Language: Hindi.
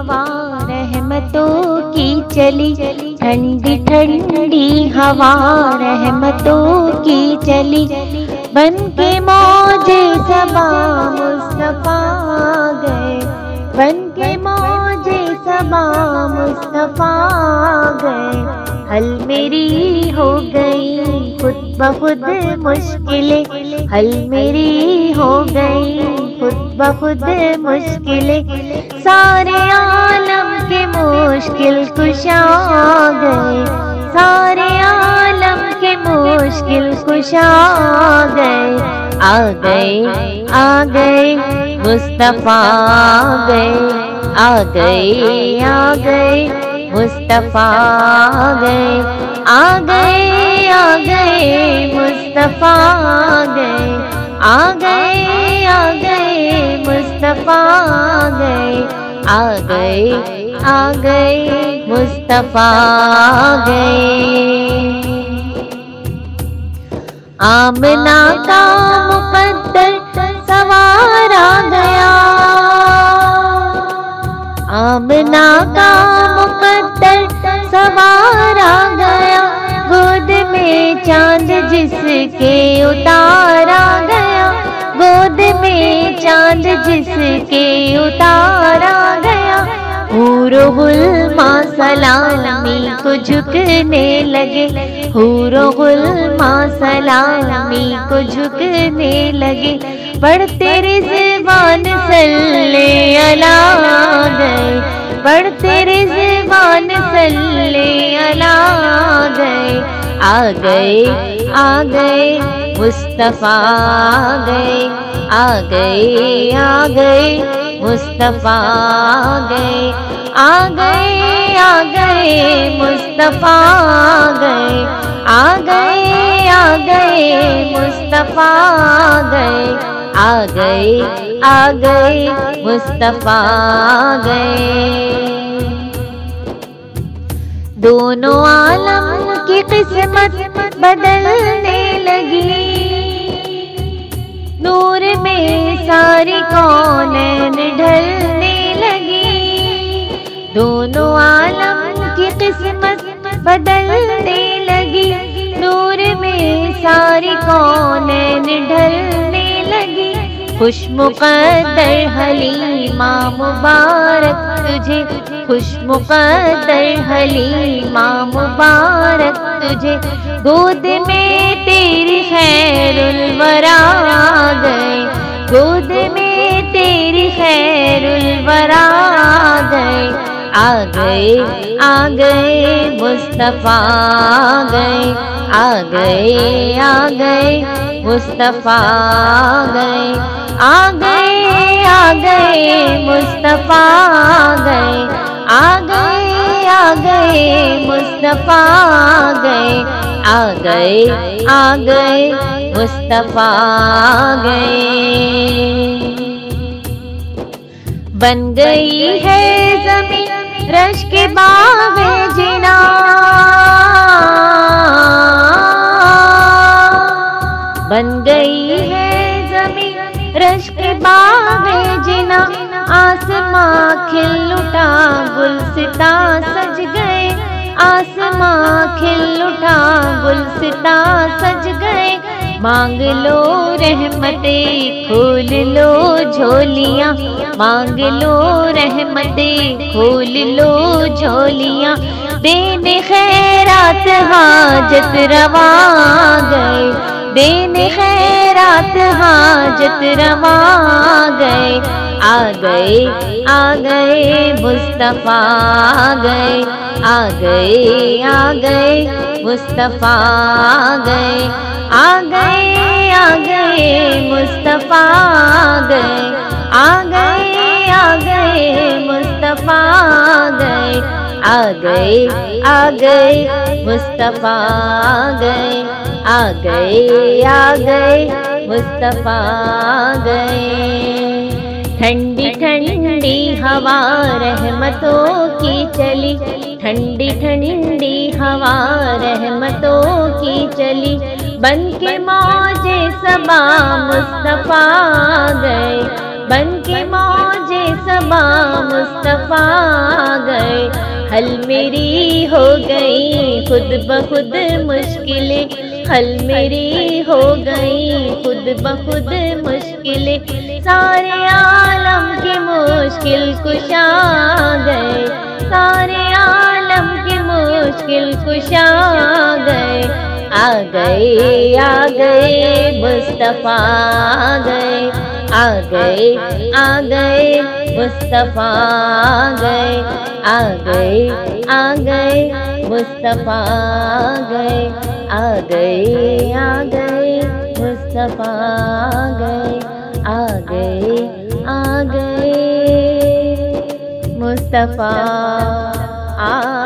हवा रहमतों की चली, ठंडी ठंडी हवा रहमतों की चली। बन के मौजे सबा मुस्तफा गए, बन के मौजे सबा मुस्तफा गए। हल मेरी हो गई खुद ब खुद मुश्किलें, हल मेरी हो गई खुद ब खुद मुश्किलें। सारे आलम के मुश्किल कुशा गए, सारे आलम के मुश्किल कुशा गए। आ गए आ गए मुस्तफा आ गए, आ गए आ गए मुस्तफा आ गए, आ गए आ गए मुस्तफा आ गए, आ गए आ गए मुस्तफा आ गए, आ गए आ गए मुस्तफा आ गए। आमना का मुकद्दर सवारा गया, आमना का मुकद्दर सवारा गया। गोद में चांद जिसके उतारा गया, गोद में चांद जिसके उतारा गया। हूरो गुलमा सलामी को झुकने लगे, हूरो गुलमा सलामी को झुकने लगे। पढ़ते रिज़वान सल्ले अला गए, पढ़ते रिज़वान सल्ले अला गए। आ गए आ गए मुस्तफा आ गए, आ गए आ गए मुस्तफा आ गए, आ गए आ गए मुस्तफा आ गए, आ गए आ गए मुस्तफा आ गए, आ गए आ गए मुस्तफा आ गए। दोनों आलम की किस्मत बदलने लगी, नूर में सारी कौनैन ढलने लगी। दोनों आलम की किस्मत बदलने लगी, नूर में सारी कौनैन ढलने लगी। खुश मुक़द्दर हलीमा मुबारक तुझे, खुश मुक़द्दर हलीमा मुबारक तुझे। गोद में तेरी खैरुल वरा आ गए, गोद में तेरी खैरुल वरा आ गए। आ गए आ गए मुस्तफा आ गए, आ गए आ गए मुस्तफा आ गए, आ गए आ गए मुस्तफा आ गए, आ गए आ गए मुस्तफा आ गए, आ गए आ गए मुस्तफा आ गए। बन गई है ज़मीं रश के बाग़े जिना, बन गई है ज़मीं रश के बाग़े जिना। आसमां खिल उठा गुलसिता सज गए, आसमां खिल उठा गुलसिता सज गए। मांग लो रहमते खोल लो झोलियाँ, मांग लो रहमते खोल लो झोलियाँ। देने खैरात हाजत रवा गए, देने खैरात हाजत रवा गए। आ गए आ गए मुस्तफा आ गए, आ गए आ गए मुस्तफा आ गए, आ गए आ गए मुस्तफा आ गए, आ गए आ गए मुस्तफा आ गए, आ गए आ गए मुस्तफा आ गए, आ गए आ गए मुस्तफा आ गए। ठंडी ठंडी हवा रहमतों की चली, ठंडी ठंडी हवा रहमतों की चली। बन के मौजे सबा मुस्तफा गए, बन के मौजे सबा मुस्तफ़ा गए। हल मेरी हो गई खुद ब खुद मुश्किलें, हल मेरी हो गई खुद ब खुद मुश्किलें। सारे आलम की मुश्किल कुशा गए, सारे आलम की मुश्किल कुशा गए। आ गए मुस्तफ़ा आ गए, आ गए मुस्तफ़ा आ गए मुस्तफ़ा आ गए मुस्तफ़ा आ गए मुस्तफ़ा आ